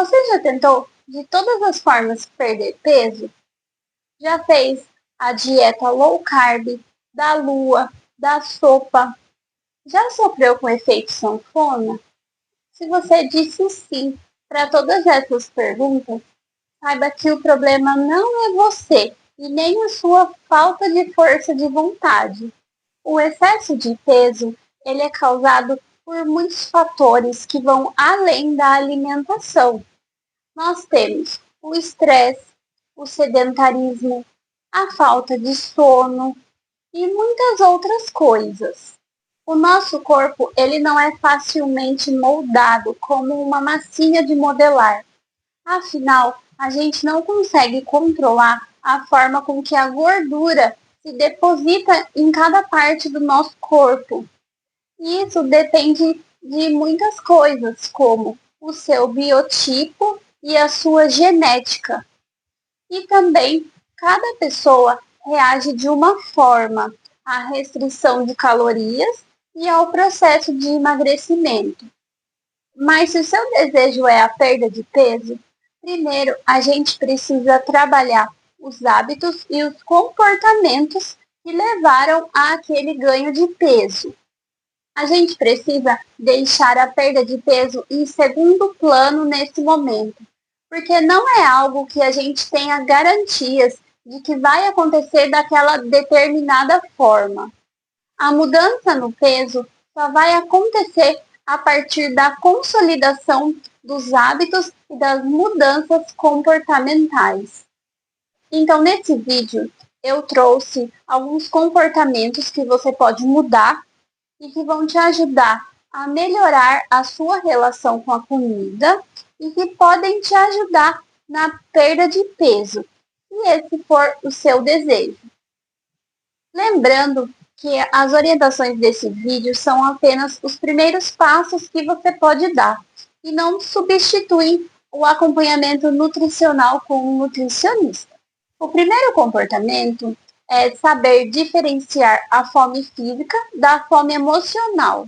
Você já tentou de todas as formas perder peso? Já fez a dieta low carb, da lua, da sopa? Já sofreu com efeito sanfona? Se você disse sim para todas essas perguntas, saiba que o problema não é você e nem a sua falta de força de vontade. O excesso de peso, ele é causado por muitos fatores que vão além da alimentação. Nós temos o estresse, o sedentarismo, a falta de sono e muitas outras coisas. O nosso corpo, ele não é facilmente moldado como uma massinha de modelar. Afinal, a gente não consegue controlar a forma com que a gordura se deposita em cada parte do nosso corpo. E isso depende de muitas coisas, como o seu biotipo e a sua genética. E também, cada pessoa reage de uma forma à restrição de calorias e ao processo de emagrecimento. Mas se o seu desejo é a perda de peso, primeiro a gente precisa trabalhar os hábitos e os comportamentos que levaram àquele ganho de peso. A gente precisa deixar a perda de peso em segundo plano nesse momento, porque não é algo que a gente tenha garantias de que vai acontecer daquela determinada forma. A mudança no peso só vai acontecer a partir da consolidação dos hábitos e das mudanças comportamentais. Então, nesse vídeo, eu trouxe alguns comportamentos que você pode mudar e que vão te ajudar a melhorar a sua relação com a comida e que podem te ajudar na perda de peso, se esse for o seu desejo. Lembrando que as orientações desse vídeo são apenas os primeiros passos que você pode dar e não substituem o acompanhamento nutricional com um nutricionista. O primeiro comportamento é saber diferenciar a fome física da fome emocional.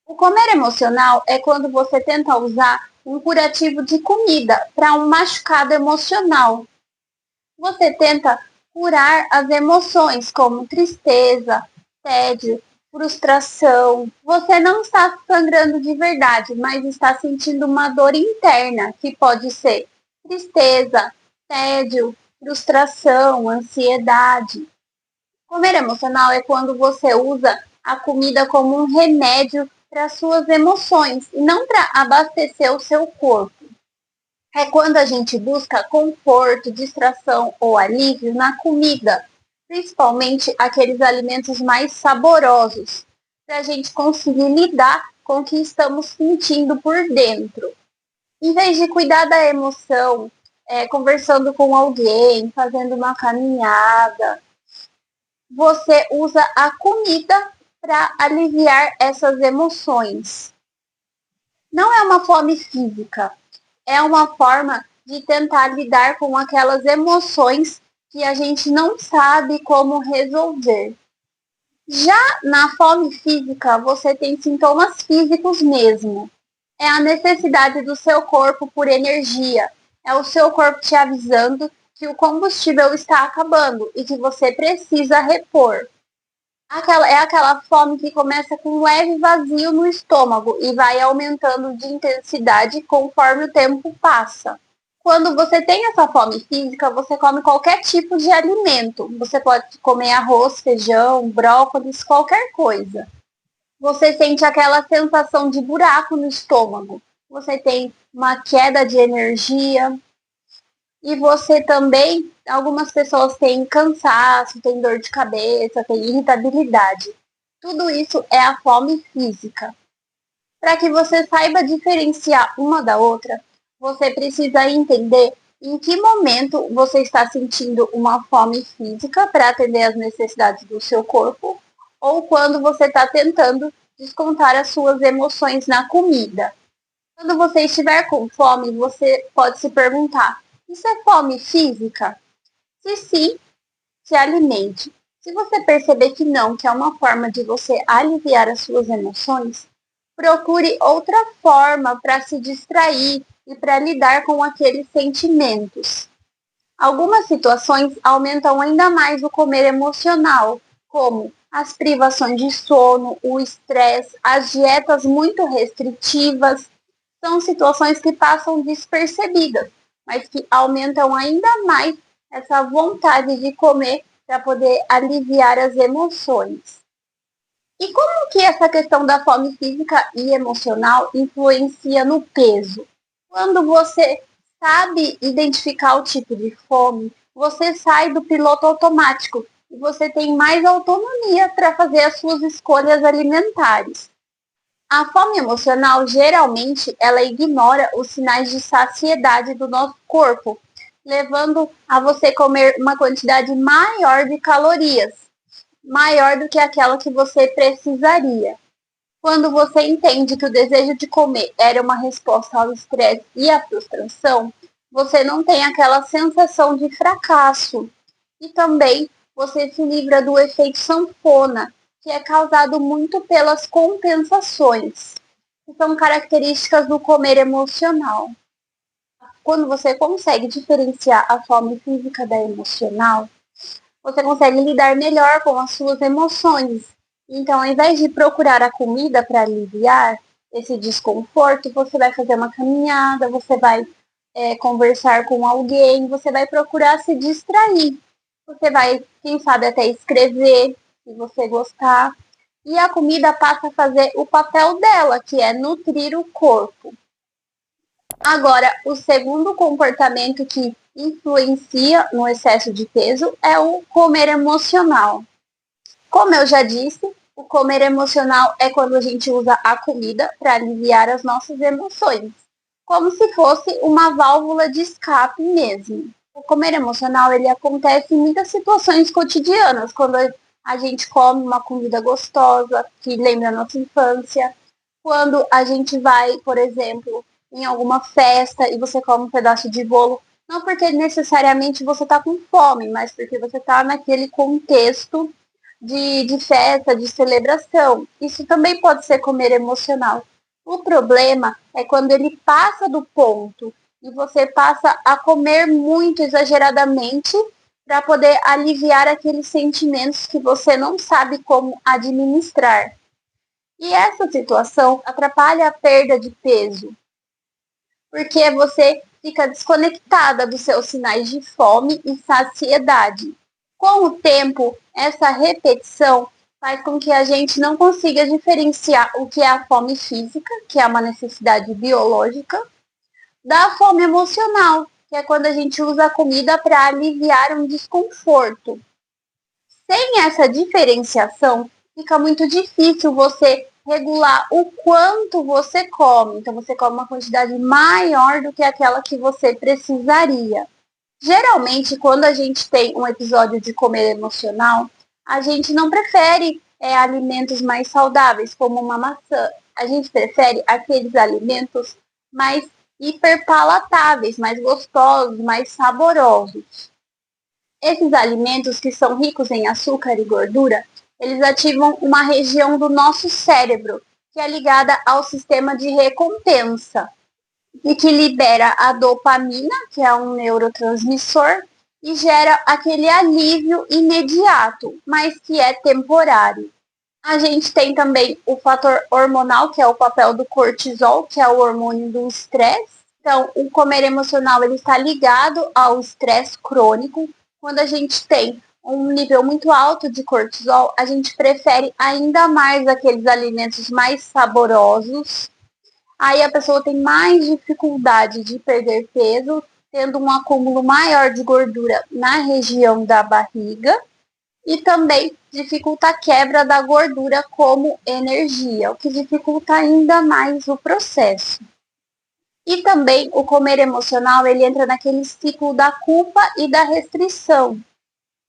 O comer emocional é quando você tenta usar um curativo de comida para um machucado emocional. Você tenta curar as emoções como tristeza, tédio, frustração. Você não está sangrando de verdade, mas está sentindo uma dor interna, que pode ser tristeza, tédio, frustração, ansiedade. Comer emocional é quando você usa a comida como um remédio para suas emoções e não para abastecer o seu corpo. É quando a gente busca conforto, distração ou alívio na comida, principalmente aqueles alimentos mais saborosos, para a gente conseguir lidar com o que estamos sentindo por dentro. Em vez de cuidar da emoção, conversando com alguém, fazendo uma caminhada, você usa a comida para aliviar essas emoções. Não é uma fome física, é uma forma de tentar lidar com aquelas emoções que a gente não sabe como resolver. Já na fome física, você tem sintomas físicos mesmo. É a necessidade do seu corpo por energia. É o seu corpo te avisando que o combustível está acabando e que você precisa repor. É aquela fome que começa com um leve vazio no estômago e vai aumentando de intensidade conforme o tempo passa. Quando você tem essa fome física, você come qualquer tipo de alimento. Você pode comer arroz, feijão, brócolis, qualquer coisa. Você sente aquela sensação de buraco no estômago. Você tem uma queda de energia. E você também, algumas pessoas têm cansaço, têm dor de cabeça, têm irritabilidade. Tudo isso é a fome física. Para que você saiba diferenciar uma da outra, você precisa entender em que momento você está sentindo uma fome física para atender às necessidades do seu corpo, ou quando você está tentando descontar as suas emoções na comida. Quando você estiver com fome, você pode se perguntar: isso é fome física? Se sim, se alimente. Se você perceber que não, que é uma forma de você aliviar as suas emoções, procure outra forma para se distrair, e para lidar com aqueles sentimentos. Algumas situações aumentam ainda mais o comer emocional, como as privações de sono, o estresse, as dietas muito restritivas. São situações que passam despercebidas, mas que aumentam ainda mais essa vontade de comer para poder aliviar as emoções. E como que essa questão da fome física e emocional influencia no peso? Quando você sabe identificar o tipo de fome, você sai do piloto automático e você tem mais autonomia para fazer as suas escolhas alimentares. A fome emocional, geralmente, ela ignora os sinais de saciedade do nosso corpo, levando a você comer uma quantidade maior de calorias, maior do que aquela que você precisaria. Quando você entende que o desejo de comer era uma resposta ao estresse e à frustração, você não tem aquela sensação de fracasso. E também você se livra do efeito sanfona, que é causado muito pelas compensações, que são características do comer emocional. Quando você consegue diferenciar a fome física da emocional, você consegue lidar melhor com as suas emoções. Então, ao invés de procurar a comida para aliviar esse desconforto, você vai fazer uma caminhada, você vai conversar com alguém, você vai procurar se distrair. Você vai, quem sabe, até escrever, se você gostar. E a comida passa a fazer o papel dela, que é nutrir o corpo. Agora, o segundo comportamento que influencia no excesso de peso é o comer emocional. Como eu já disse, o comer emocional é quando a gente usa a comida para aliviar as nossas emoções, como se fosse uma válvula de escape mesmo. O comer emocional ele acontece em muitas situações cotidianas, quando a gente come uma comida gostosa que lembra a nossa infância, quando a gente vai, por exemplo, em alguma festa e você come um pedaço de bolo, não porque necessariamente você está com fome, mas porque você está naquele contexto de festa, de celebração. Isso também pode ser comer emocional. O problema é quando ele passa do ponto e você passa a comer muito exageradamente para poder aliviar aqueles sentimentos que você não sabe como administrar. E essa situação atrapalha a perda de peso, porque você fica desconectada dos seus sinais de fome e saciedade. Com o tempo, essa repetição faz com que a gente não consiga diferenciar o que é a fome física, que é uma necessidade biológica, da fome emocional, que é quando a gente usa a comida para aliviar um desconforto. Sem essa diferenciação, fica muito difícil você regular o quanto você come. Então, você come uma quantidade maior do que aquela que você precisaria. Geralmente, quando a gente tem um episódio de comer emocional, a gente não prefere alimentos mais saudáveis, como uma maçã. A gente prefere aqueles alimentos mais hiperpalatáveis, mais gostosos, mais saborosos. Esses alimentos que são ricos em açúcar e gordura, eles ativam uma região do nosso cérebro, que é ligada ao sistema de recompensa e que libera a dopamina, que é um neurotransmissor, e gera aquele alívio imediato, mas que é temporário. A gente tem também o fator hormonal, que é o papel do cortisol, que é o hormônio do estresse. Então, o comer emocional ele está ligado ao estresse crônico. Quando a gente tem um nível muito alto de cortisol, a gente prefere ainda mais aqueles alimentos mais saborosos. Aí a pessoa tem mais dificuldade de perder peso, tendo um acúmulo maior de gordura na região da barriga e também dificulta a quebra da gordura como energia, o que dificulta ainda mais o processo. E também o comer emocional, ele entra naquele ciclo da culpa e da restrição,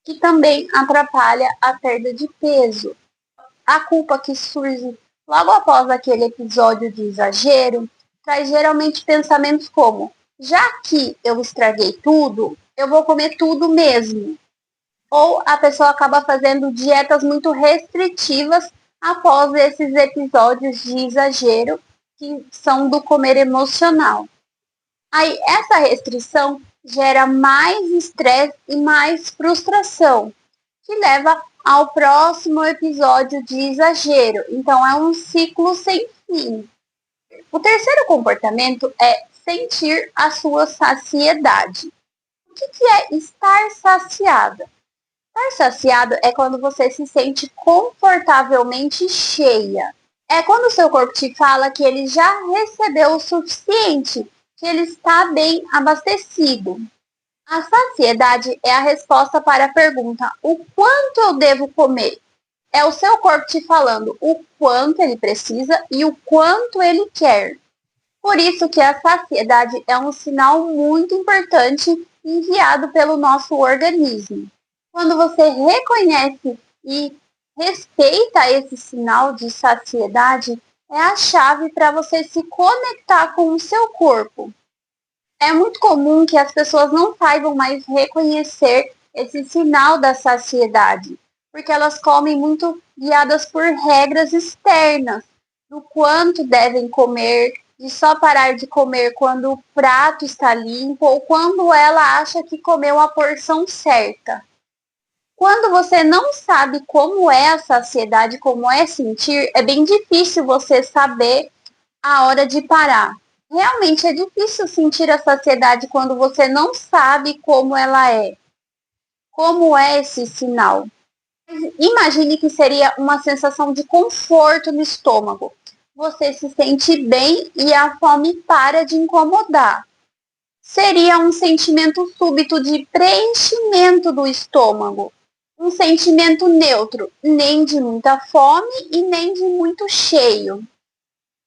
que também atrapalha a perda de peso. A culpa que surge logo após aquele episódio de exagero traz geralmente pensamentos como: já que eu estraguei tudo, eu vou comer tudo mesmo. Ou a pessoa acaba fazendo dietas muito restritivas após esses episódios de exagero que são do comer emocional. Aí essa restrição gera mais estresse e mais frustração, que leva ao próximo episódio de exagero. Então é um ciclo sem fim. O terceiro comportamento é sentir a sua saciedade. O que é estar saciada? Estar saciado é quando você se sente confortavelmente cheia. É quando o seu corpo te fala que ele já recebeu o suficiente, que ele está bem abastecido. A saciedade é a resposta para a pergunta: o quanto eu devo comer? É o seu corpo te falando o quanto ele precisa e o quanto ele quer. Por isso que a saciedade é um sinal muito importante enviado pelo nosso organismo. Quando você reconhece e respeita esse sinal de saciedade, é a chave para você se conectar com o seu corpo. É muito comum que as pessoas não saibam mais reconhecer esse sinal da saciedade, porque elas comem muito guiadas por regras externas, do quanto devem comer, de só parar de comer quando o prato está limpo ou quando ela acha que comeu a porção certa. Quando você não sabe como é a saciedade, como é sentir, é bem difícil você saber a hora de parar. Realmente é difícil sentir a saciedade quando você não sabe como ela é. Como é esse sinal? Imagine que seria uma sensação de conforto no estômago. Você se sente bem e a fome para de incomodar. Seria um sentimento súbito de preenchimento do estômago. Um sentimento neutro, nem de muita fome e nem de muito cheio.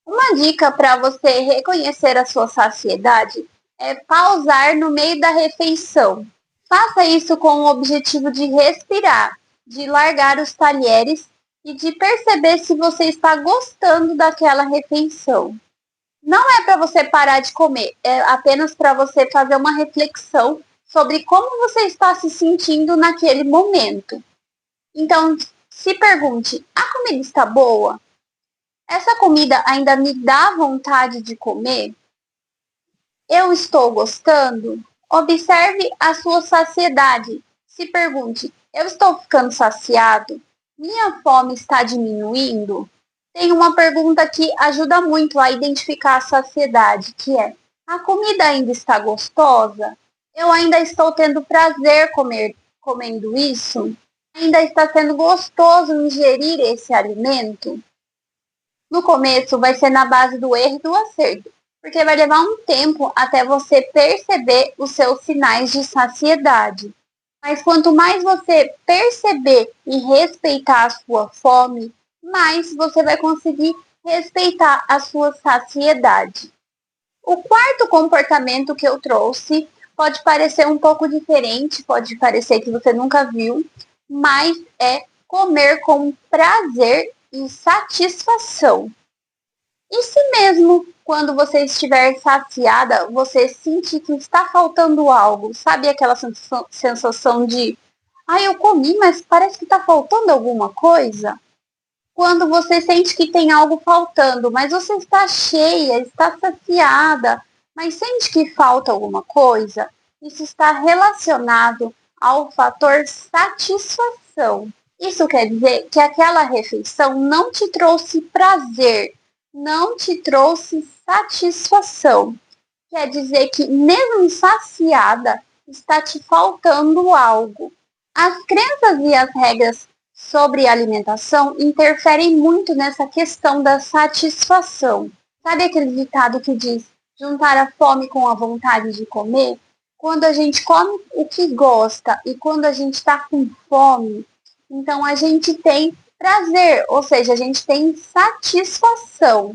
Uma dica para você reconhecer a sua saciedade é pausar no meio da refeição. Faça isso com o objetivo de respirar, de largar os talheres e de perceber se você está gostando daquela refeição. Não é para você parar de comer, é apenas para você fazer uma reflexão sobre como você está se sentindo naquele momento. Então, se pergunte: a comida está boa? Essa comida ainda me dá vontade de comer? Eu estou gostando? Observe a sua saciedade. Se pergunte: eu estou ficando saciado? Minha fome está diminuindo? Tem uma pergunta que ajuda muito a identificar a saciedade, que é: a comida ainda está gostosa? Eu ainda estou tendo prazer comendo isso? Ainda está sendo gostoso ingerir esse alimento? No começo vai ser na base do erro e do acerto, porque vai levar um tempo até você perceber os seus sinais de saciedade. Mas quanto mais você perceber e respeitar a sua fome, mais você vai conseguir respeitar a sua saciedade. O quarto comportamento que eu trouxe pode parecer um pouco diferente, pode parecer que você nunca viu, mas é comer com prazer e satisfação. E se mesmo quando você estiver saciada, você sentir que está faltando algo, sabe aquela sensação de, eu comi, mas parece que está faltando alguma coisa? Quando você sente que tem algo faltando, mas você está cheia, está saciada, mas sente que falta alguma coisa, isso está relacionado ao fator satisfação. Isso quer dizer que aquela refeição não te trouxe prazer, não te trouxe satisfação. Quer dizer que, mesmo saciada, está te faltando algo. As crenças e as regras sobre alimentação interferem muito nessa questão da satisfação. Sabe aquele ditado que diz juntar a fome com a vontade de comer? Quando a gente come o que gosta e quando a gente está com fome, então a gente tem prazer, ou seja, a gente tem satisfação.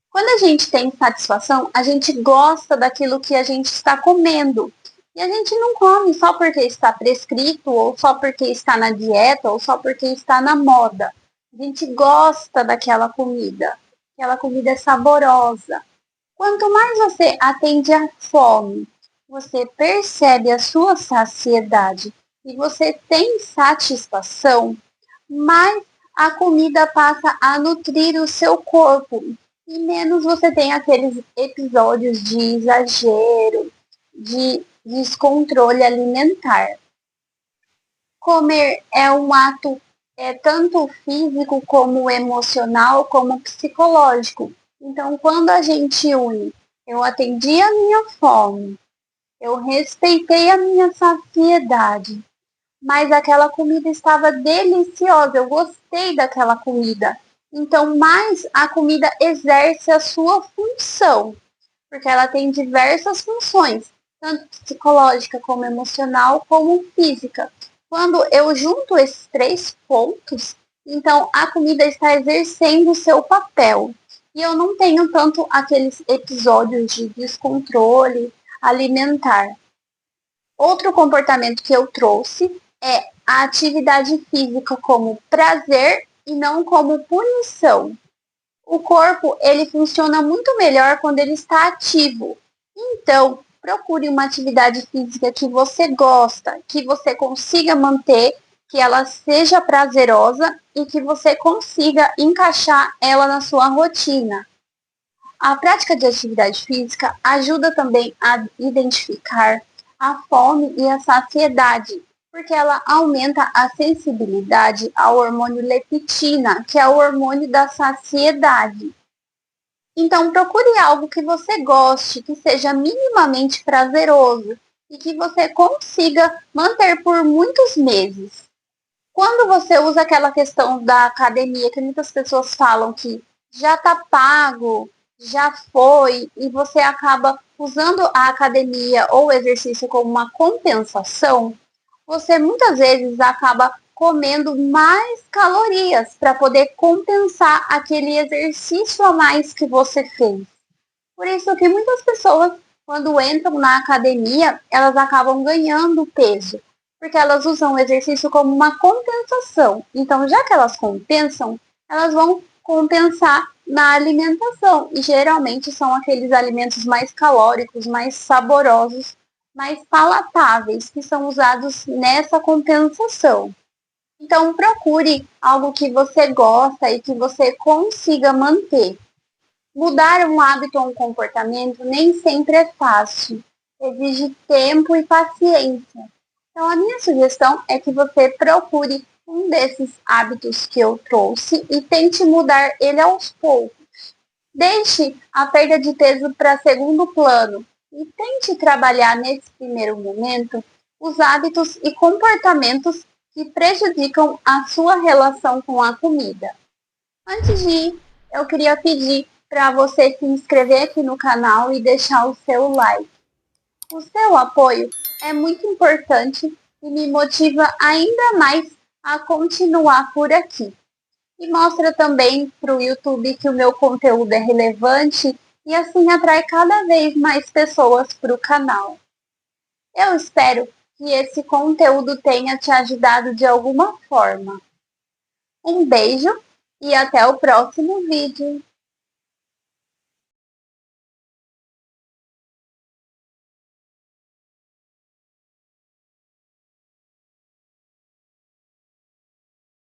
Quando a gente tem satisfação, a gente gosta daquilo que a gente está comendo. E a gente não come só porque está prescrito, ou só porque está na dieta, ou só porque está na moda. A gente gosta daquela comida. Aquela comida é saborosa. Quanto mais você atende à fome, você percebe a sua saciedade e você tem satisfação, mais a comida passa a nutrir o seu corpo. e menos você tem aqueles episódios de exagero, de descontrole alimentar. Comer é um ato tanto físico como emocional, como psicológico. Então, quando a gente une, eu atendi a minha fome, eu respeitei a minha saciedade, mas aquela comida estava deliciosa, eu gostei daquela comida. Então, mais a comida exerce a sua função, porque ela tem diversas funções, tanto psicológica como emocional, como física. Quando eu junto esses três pontos, então a comida está exercendo o seu papel. E eu não tenho tanto aqueles episódios de descontrole alimentar. Outro comportamento que eu trouxe é a atividade física como prazer e não como punição. O corpo, ele funciona muito melhor quando ele está ativo. Então, procure uma atividade física que você gosta, que você consiga manter, que ela seja prazerosa e que você consiga encaixar ela na sua rotina. A prática de atividade física ajuda também a identificar a fome e a saciedade, porque ela aumenta a sensibilidade ao hormônio leptina, que é o hormônio da saciedade. Então, procure algo que você goste, que seja minimamente prazeroso e que você consiga manter por muitos meses. Quando você usa aquela questão da academia, que muitas pessoas falam que já está pago, já foi, e você acaba usando a academia ou o exercício como uma compensação, você muitas vezes acaba comendo mais calorias para poder compensar aquele exercício a mais que você fez. Por isso que muitas pessoas, quando entram na academia, elas acabam ganhando peso, porque elas usam o exercício como uma compensação. Então, já que elas compensam, elas vão compensar na alimentação. E geralmente são aqueles alimentos mais calóricos, mais saborosos, mais palatáveis, que são usados nessa compensação. Então, procure algo que você gosta e que você consiga manter. Mudar um hábito ou um comportamento nem sempre é fácil. Exige tempo e paciência. Então, a minha sugestão é que você procure um desses hábitos que eu trouxe e tente mudar ele aos poucos. Deixe a perda de peso para segundo plano e tente trabalhar nesse primeiro momento os hábitos e comportamentos que prejudicam a sua relação com a comida. Antes de ir, eu queria pedir para você se inscrever aqui no canal e deixar o seu like. O seu apoio é muito importante e me motiva ainda mais a continuar por aqui. E mostra também para o YouTube que o meu conteúdo é relevante e assim atrai cada vez mais pessoas para o canal. Eu espero que esse conteúdo tenha te ajudado de alguma forma. Um beijo e até o próximo vídeo.